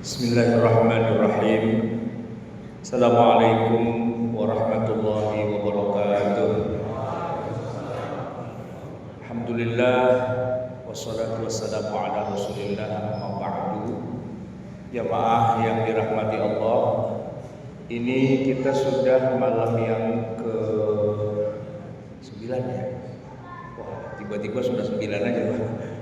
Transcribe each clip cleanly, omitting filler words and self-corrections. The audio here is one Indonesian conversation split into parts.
Bismillahirrahmanirrahim. Assalamualaikum warahmatullahi wabarakatuh. Alhamdulillah wassalatu wassalamu ala Rasulillah amma ba'du. Jamaah yang dirahmati Allah, ini kita sudah malam yang ke-9 ya. Wah, tiba-tiba sudah 9 aja, Pak.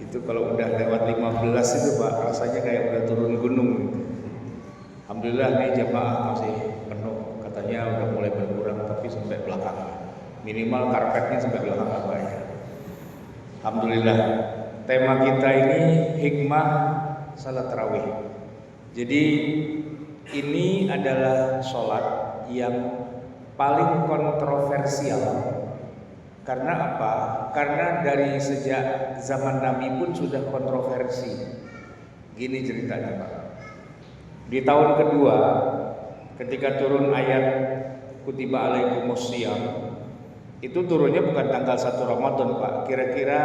Itu kalau udah lewat 15 itu Pak, rasanya kayak udah turun gunung. Alhamdulillah nih jamaah masih penuh. Katanya udah mulai berkurang tapi sampai belakang. Minimal karpetnya sampai belakang Pak ya. Alhamdulillah. Tema kita ini hikmah salat tarawih. Jadi ini adalah sholat yang paling kontroversial. Karena apa? Karena dari sejak zaman Nabi pun sudah kontroversi. Gini ceritanya Pak. Di tahun kedua, ketika turun ayat kutiba alaikumusiyam, itu turunnya bukan tanggal 1 Ramadan Pak. Kira-kira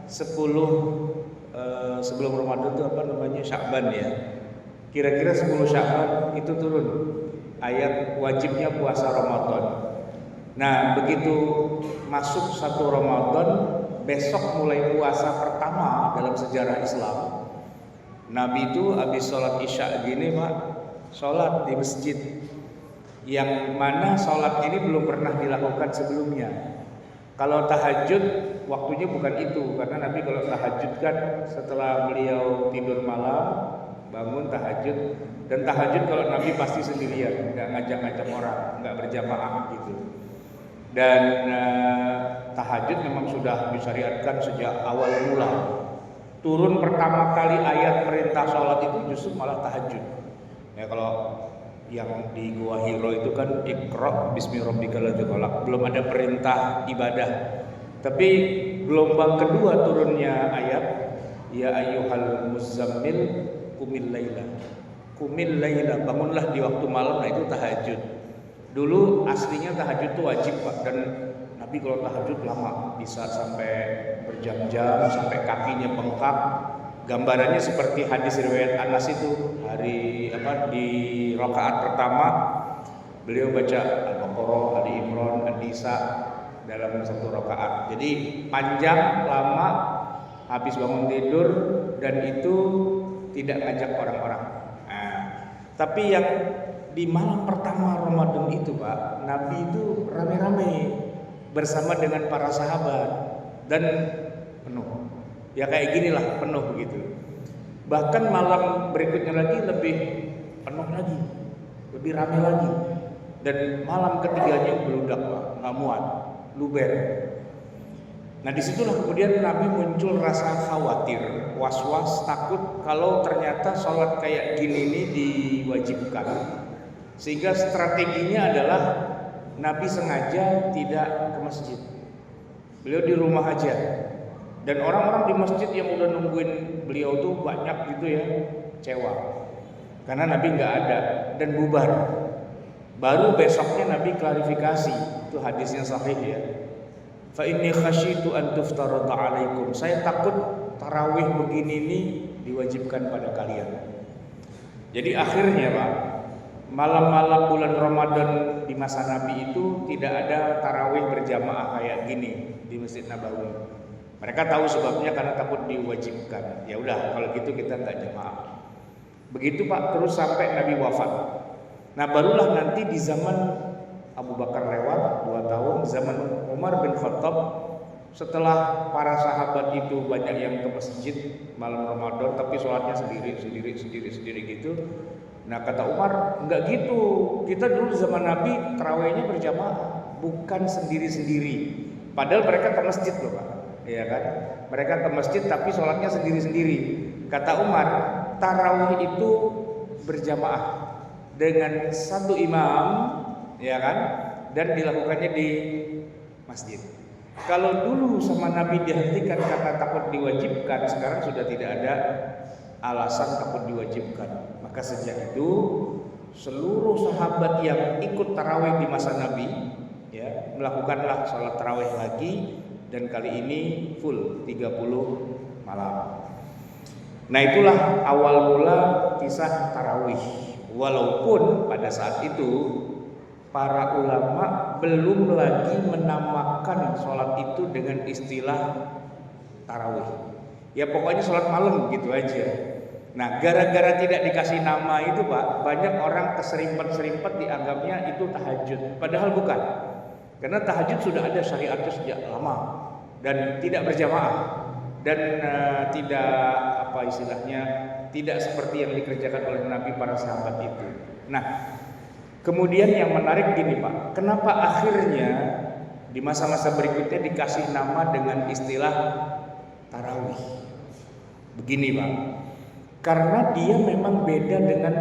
10 sebelum Ramadan itu apa namanya? Sya'ban ya. Kira-kira 10 Sya'ban itu turun ayat wajibnya puasa Ramadan. Nah, begitu masuk 1 Ramadan, besok mulai puasa pertama dalam sejarah Islam. Nabi itu habis sholat Isya gini Pak, sholat di masjid, yang mana sholat ini belum pernah dilakukan sebelumnya. Kalau tahajud waktunya bukan itu, karena Nabi kalau tahajud kan setelah beliau tidur malam bangun tahajud, dan tahajud kalau Nabi pasti sendirian, nggak ngajak-ngajak orang, nggak berjamaah gitu. Dan tahajud memang sudah disyariatkan sejak awal mula. Turun pertama kali ayat perintah sholat itu justru malah tahajud. Ya kalau yang di Gua Hiro itu kan Iqra bismi rabbikal ladzi khalaq, belum ada perintah ibadah. Tapi gelombang kedua turunnya ayat ya ayyuhal muzammil qumil laila. Qumil laila, bangunlah di waktu malam, nah itu tahajud. Dulu aslinya tahajud itu wajib Pak, dan Nabi kalau tahajud lama, bisa sampai berjam-jam, sampai kakinya bengkak. Gambarannya seperti hadis riwayat Anas itu, di rakaat pertama beliau baca Al-Baqarah, Ali Imran, An-Nisa dalam satu rakaat. Jadi panjang, lama, habis bangun tidur, dan itu tidak ngajak orang-orang. Nah, tapi yang di malam pertama Ramadan itu Pak, Nabi itu rame-rame bersama dengan para sahabat dan penuh. Ya kayak ginilah, penuh begitu. Bahkan malam berikutnya lagi lebih penuh lagi, lebih rame lagi. Dan malam ketiganya beludak Pak, nggak muat, luber. Nah disitulah kemudian Nabi muncul rasa khawatir, was-was, takut kalau ternyata sholat kayak gini ini diwajibkan. Sehingga strateginya adalah Nabi sengaja tidak ke masjid. Beliau di rumah aja. Dan orang-orang di masjid yang udah nungguin beliau tuh banyak gitu ya, kecewa. Karena Nabi nggak ada dan bubar. Baru besoknya Nabi klarifikasi, itu hadisnya sahih ya. Fa inni khasyitu an tuftarada alaikum. Saya takut tarawih begini ini diwajibkan pada kalian. Jadi akhirnya Pak, malam-malam bulan Ramadan di masa Nabi itu tidak ada tarawih berjamaah kayak gini di Masjid Nabawi. Mereka tahu sebabnya karena takut diwajibkan. Ya udah, kalau gitu kita nggak jamaah. Begitu Pak, terus sampai Nabi wafat. Nah barulah nanti di zaman Abu Bakar lewat 2 tahun, zaman Umar bin Khattab, setelah para sahabat itu banyak yang ke masjid malam Ramadan, tapi sholatnya sendiri gitu. Nah kata Umar, enggak gitu, kita dulu di zaman Nabi tarawihnya berjamaah, bukan sendiri-sendiri. Padahal mereka ke masjid loh Pak, ya kan? Mereka ke masjid tapi sholatnya sendiri-sendiri. Kata Umar, tarawih itu berjamaah dengan satu imam, ya kan? Dan dilakukannya di masjid. Kalau dulu sama Nabi dihentikan karena takut diwajibkan, sekarang sudah tidak ada alasan takut diwajibkan. Maka sejak itu seluruh sahabat yang ikut tarawih di masa Nabi ya melakukanlah sholat tarawih lagi, dan kali ini full 30 malam. Nah itulah awal mula kisah tarawih. Walaupun pada saat itu para ulama belum lagi menamakan sholat itu dengan istilah tarawih. Ya pokoknya sholat malam gitu aja. Nah gara-gara tidak dikasih nama itu Pak, banyak orang keserimpet-serimpet dianggapnya itu tahajud. Padahal bukan. Karena tahajud sudah ada syariatnya sejak lama dan tidak berjamaah. Dan tidak apa istilahnya, tidak seperti yang dikerjakan oleh Nabi para sahabat itu. Nah kemudian yang menarik gini Pak, kenapa akhirnya di masa-masa berikutnya dikasih nama dengan istilah tarawih? Begini Pak, karena dia memang beda dengan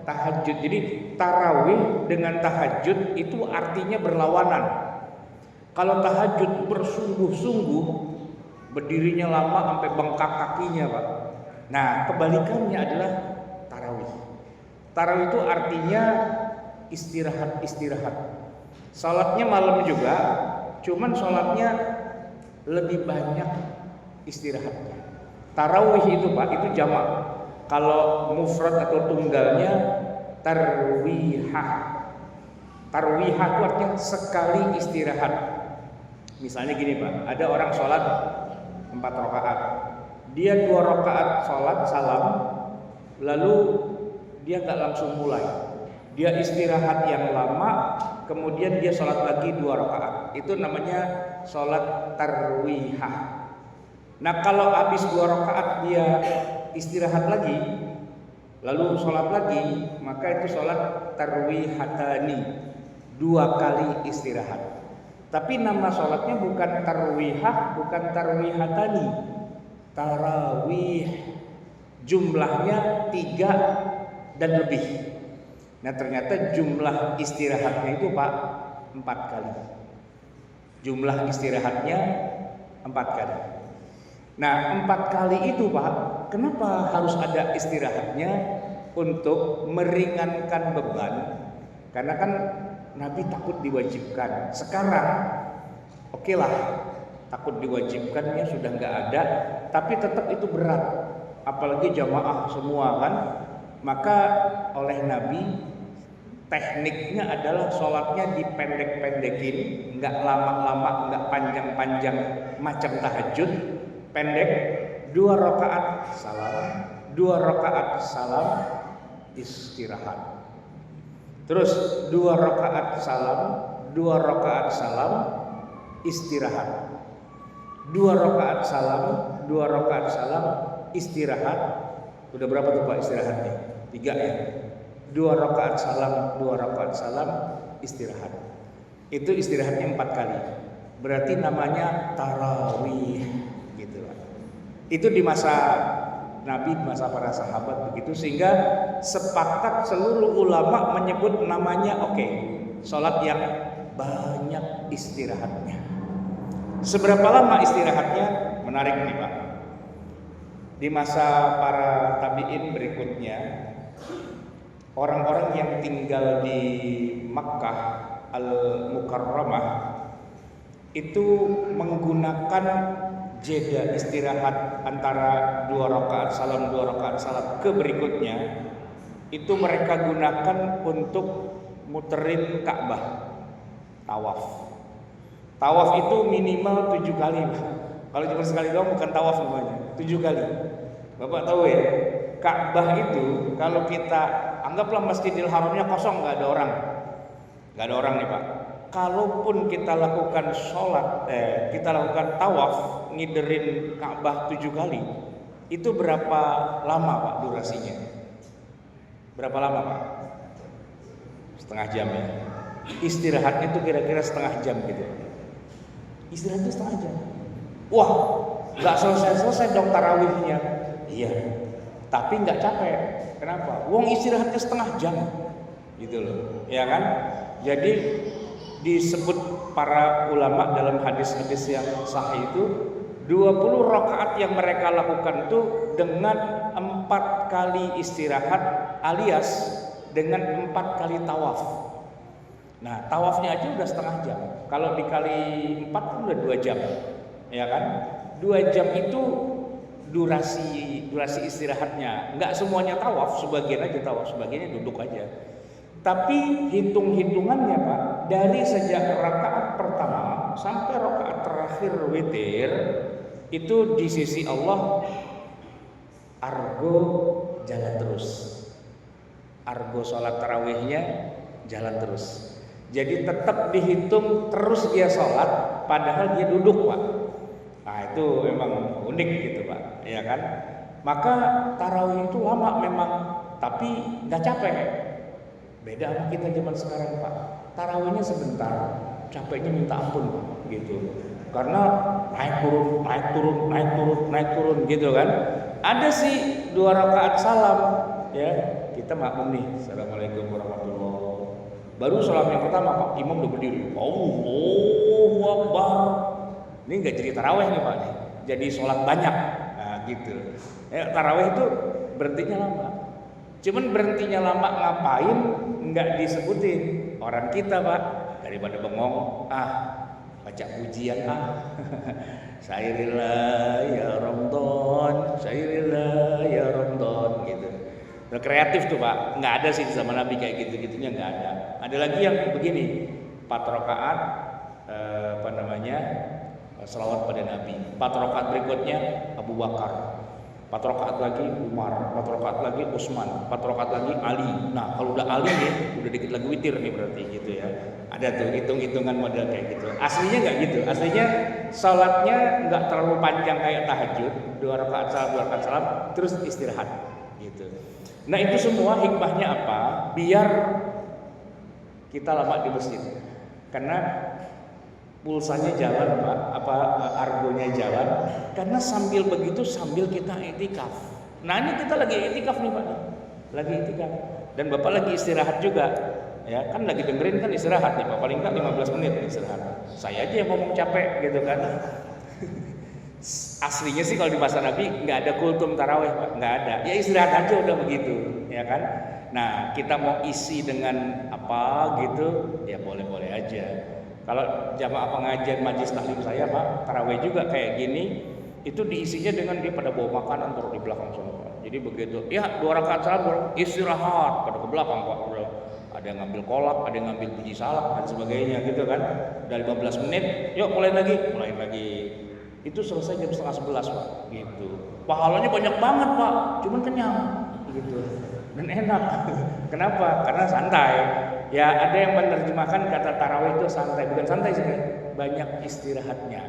tahajud. Jadi tarawih dengan tahajud itu artinya berlawanan. Kalau tahajud bersungguh-sungguh, berdirinya lama sampai bengkak kakinya Pak. Nah kebalikannya adalah tarawih. Tarawih itu artinya istirahat. Salatnya malam juga, cuman salatnya lebih banyak istirahatnya. Tarawih itu Pak, itu jamak. Kalau mufrad atau tunggalnya tarwihah. Tarwihah itu artinya sekali istirahat. Misalnya gini Pak, ada orang sholat 4 rakaat. Dia 2 rakaat sholat salam, lalu dia nggak langsung mulai. Dia istirahat yang lama, kemudian dia sholat lagi 2 rakaat. Itu namanya sholat tarwihah. Nah kalau habis 2 rakaat dia istirahat lagi, lalu sholat lagi, maka itu sholat tarwihatani, 2 kali istirahat. Tapi nama sholatnya bukan tarwihah, bukan tarwihatani, tarawih. Jumlahnya 3 dan lebih. Nah ternyata jumlah istirahatnya itu Pak 4 kali. Jumlah istirahatnya 4 kali. Nah 4 kali itu Pak, kenapa harus ada istirahatnya? Untuk meringankan beban. Karena kan Nabi takut diwajibkan. Sekarang oke lah, takut diwajibkannya sudah nggak ada, tapi tetap itu berat. Apalagi jamaah semua kan. Maka oleh Nabi tekniknya adalah sholatnya dipendek-pendekin, nggak lama-lama, nggak panjang-panjang macam tahajud. Pendek, 2 rakaat salam, 2 rakaat salam, istirahat. Terus 2 rakaat salam, 2 rakaat salam, istirahat. 2 rakaat salam, 2 rakaat salam, istirahat. Udah berapa tuh Pak istirahatnya? 3 ya. 2 rakaat salam, 2 rakaat salam, istirahat. Itu istirahatnya 4 kali. Berarti namanya tarawih gitu Pak. Itu di masa Nabi, masa para sahabat begitu, sehingga sepakat seluruh ulama menyebut namanya sholat yang banyak istirahatnya. Seberapa lama istirahatnya? Menarik nih Pak. Di masa para tabi'in berikutnya, orang-orang yang tinggal di Makkah Al-Mukarramah itu menggunakan jeda istirahat antara 2 rakaat salam, 2 rakaat salam ke berikutnya. Itu mereka gunakan untuk muterin Ka'bah, tawaf. Tawaf itu minimal 7 kali. Kalau cuma sekali doang bukan tawaf namanya, 7 kali. Bapak tahu ya, Ka'bah itu kalau kita anggaplah Masjidil Haramnya kosong, nggak ada orang, nggak ada orang nih Pak. Kalaupun kita lakukan sholat, kita lakukan tawaf, ngiderin Ka'bah 7 kali, itu berapa lama Pak durasinya? Berapa lama Pak? Setengah jam ya. Istirahatnya itu kira-kira setengah jam gitu. Istirahatnya setengah jam. Wah, nggak selesai dong tarawihnya. Iya, tapi nggak capek. Kenapa? Wong istirahatnya setengah jam, gitu loh, ya kan? Jadi disebut para ulama dalam hadis-hadis yang sahih itu 20 rakaat yang mereka lakukan itu dengan 4 kali istirahat alias dengan 4 kali tawaf. Nah tawafnya aja udah setengah jam. Kalau dikali 4 kan udah 2 jam, ya kan? 2 jam itu durasi istirahatnya. Nggak semuanya tawaf, sebagian aja tawaf, sebagiannya duduk aja. Tapi hitung-hitungannya Pak, dari sejak rakaat pertama sampai rakaat terakhir witir itu di sisi Allah argo jalan terus. Argo sholat tarawihnya jalan terus. Jadi tetap dihitung terus dia sholat, padahal dia duduk Pak. Nah itu memang unik gitu Pak, ya kan? Maka tarawih itu lama memang, tapi nggak capek. Beda sama kita zaman sekarang Pak. Tarawihnya sebentar, capeknya minta ampun Pak, gitu. Karena naik turun gitu kan. Ada sih 2 rakaat salam, ya kita makmum nih. Assalamualaikum warahmatullahi wabarakatuh. Baru salam yang pertama Pak, imam udah berdiri. Allahu Akbar. Ini nggak jadi tarawih nih Pak, jadi sholat banyak. Nah gitu. Ya, tarawih itu berhentinya lama. Cuman berhentinya lama ngapain? Nggak disebutin. Orang kita Pak, daripada bengong, baca pujian Sairillah ya Ramadan, Sairillah ya Ramadan gitu. Nah, kreatif tuh Pak, nggak ada sih di zaman Nabi kayak gitu-gitunya, nggak ada. Ada lagi yang begini, 4 rakaat selawat pada Nabi. 4 rakaat berikutnya Abu Bakar, 4 rakaat lagi Umar, 4 rakaat lagi Utsman, 4 rakaat lagi Ali. Nah kalau udah Ali nih, udah dikit lagi witir nih berarti gitu ya. Ada tuh hitung-hitungan model kayak gitu. Aslinya nggak gitu. Aslinya salatnya nggak terlalu panjang kayak tahajud, 2 rakaat salam, 2 rakaat salam, terus istirahat gitu. Nah itu semua hikmahnya apa? Biar kita lama di masjid. Karena pulsanya jalan Pak, argonya jalan. Karena sambil begitu sambil kita itikaf. Nah ini kita lagi itikaf nih Pak, lagi itikaf. Dan Bapak lagi istirahat juga, ya kan lagi dengerin kan istirahat nih Pak, paling nggak 15 menit istirahat. Saya aja yang ngomong capek gitu kan. Aslinya sih kalau di masa Nabi nggak ada kultum taraweh Pak, nggak ada. Ya istirahat aja udah begitu, ya kan. Nah kita mau isi dengan apa gitu, ya boleh-boleh aja. Kalau jamaah pengajian majlis taklim saya Pak, tarawih juga kayak gini, itu diisinya dengan dia pada bawa makanan taruh di belakang sana Pak. Jadi begitu, ya 2 rakaat salam istirahat pada ke belakang Pak. Ada yang ngambil kolak, ada yang ngambil biji salak dan sebagainya gitu kan. Udah 15 menit, yuk mulai lagi. Itu selesai jam 10:30 Pak, gitu. Pahalanya banyak banget Pak, cuman kenyang, gitu. Dan enak. Kenapa? Karena santai. Ya ada yang menerjemahkan kata tarawih itu santai, bukan santai sih, banyak istirahatnya.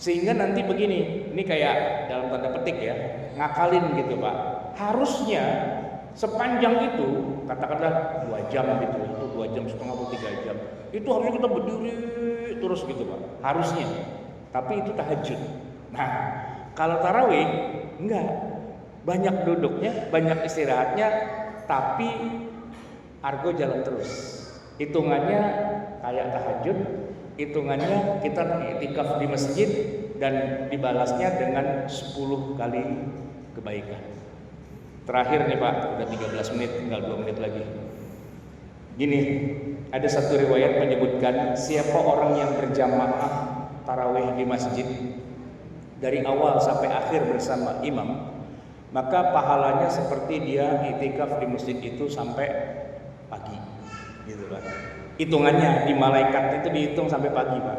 Sehingga nanti begini, ini kayak dalam tanda petik ya, ngakalin gitu Pak. Harusnya sepanjang itu, katakanlah 2 jam gitu, itu 2 jam setengah atau 3 jam, itu harusnya kita berdiri terus gitu Pak, harusnya. Tapi itu tahajud. Nah, kalau tarawih enggak, banyak duduknya, banyak istirahatnya, tapi argo jalan terus. Hitungannya kayak tahajud, hitungannya kita i'tikaf di masjid dan dibalasnya dengan 10 kali kebaikan. Terakhir nih Pak, udah 13 menit, tinggal 2 menit lagi. Gini, ada satu riwayat menyebutkan siapa orang yang berjamaah tarawih di masjid dari awal sampai akhir bersama imam, maka pahalanya seperti dia i'tikaf di masjid itu sampai pagi, gitu Pak. Hitungannya di malaikat itu dihitung sampai pagi Pak.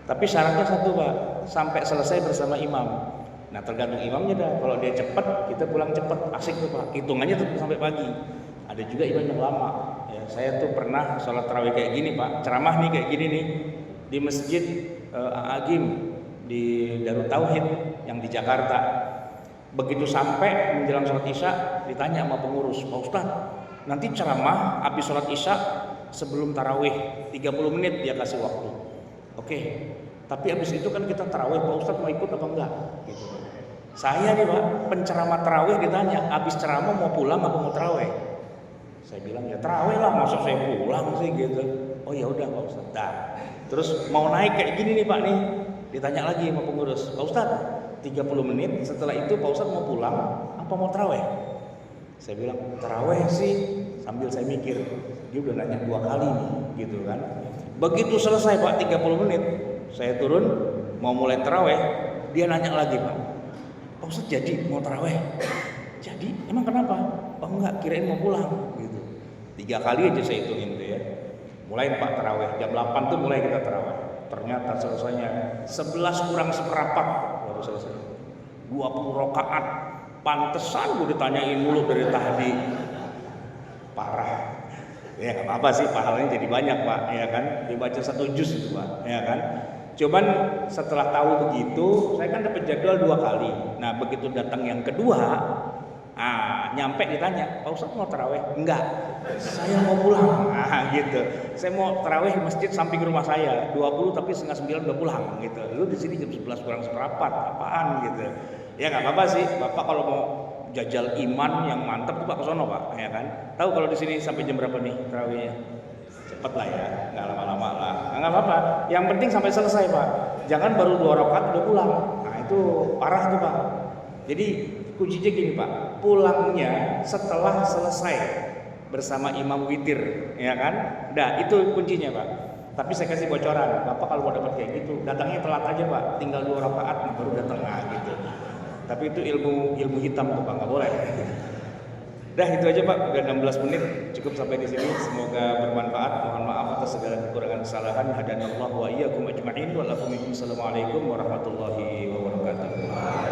Tapi syaratnya satu Pak, sampai selesai bersama imam. Nah tergantung imamnya dah. Kalau dia cepat, kita pulang cepat, asik tuh Pak. Hitungannya tetap sampai pagi. Ada juga imam yang lama. Ya, saya tuh pernah sholat tarawih kayak gini Pak, ceramah nih kayak gini nih di masjid Agim di Darut Tauhid yang di Jakarta. Begitu sampai menjelang sholat isya, ditanya sama pengurus, Pak Ustadz, nanti ceramah habis sholat isya sebelum tarawih 30 menit dia kasih waktu. Oke, tapi habis itu kan kita tarawih, Pak Ustadz mau ikut apa enggak? Gitu. Saya nih Pak, penceramah tarawih ditanya, habis ceramah mau pulang apa mau tarawih? Saya bilang ya tarawih lah, masa saya pulang sih gitu. Oh ya udah Pak Ustadz. Nah, terus mau naik kayak gini nih Pak nih, ditanya lagi sama pengurus, Pak Ustadz 30 menit setelah itu Pak Ustadz mau pulang apa mau tarawih? Saya bilang tarawih sih, sambil saya mikir, dia udah nanya 2 kali nih gitu kan. Begitu selesai Pak 30 menit, saya turun mau mulai tarawih, dia nanya lagi Pak Pak Ustadz jadi mau taraweh? Jadi, emang kenapa? Oh enggak, kirain mau pulang gitu. 3 kali aja saya hitungin tuh ya. Mulai Pak taraweh, jam 8 tuh mulai kita taraweh. Ternyata selesainya 11 kurang seperempat baru selesai. 20 rakaat. Pantesan gue ditanyain mulu dari tadi. Parah. Ya nggak apa-apa sih, pahalanya jadi banyak Pak, ya kan? Dibaca 1 juz itu Pak, ya kan? Cuman setelah tahu begitu, saya kan dapat jadwal 2 kali. Nah begitu datang yang kedua, nyampe ditanya, Pak Ustadz mau taraweh? Enggak, saya mau pulang. Gitu. Saya mau taraweh masjid samping rumah saya, 20 tapi setengah 9 udah pulang gitu. Lu di sini jam 11 kurang seperempat, apaan gitu? Ya nggak apa-apa sih, Bapak kalau mau jajal iman yang mantap tuh Pak kesono Pak, ya kan? Tahu kalau di sini sampai jam berapa nih tarawihnya? Cepet lah ya, nggak lama-lama lah. Nggak apa-apa. Yang penting sampai selesai Pak. Jangan baru 2 rakaat udah pulang. Nah itu parah tuh Pak. Jadi kuncinya gini Pak, pulangnya setelah selesai bersama imam witir, ya kan? Nah itu kuncinya Pak. Tapi saya kasih bocoran, Bapak kalau mau dapat kayak gitu, datangnya telat aja Pak, tinggal 2 rakaat baru datang gitu. Tapi itu ilmu hitam tuh Pak, nggak boleh. Dah itu aja Pak, udah 16 menit, cukup sampai di sini. Semoga bermanfaat. Mohon maaf atas segala kekurangan kesalahan. Hadanallahu wa iyyakum ajma'in. Assalamualaikum warahmatullahi wabarakatuh.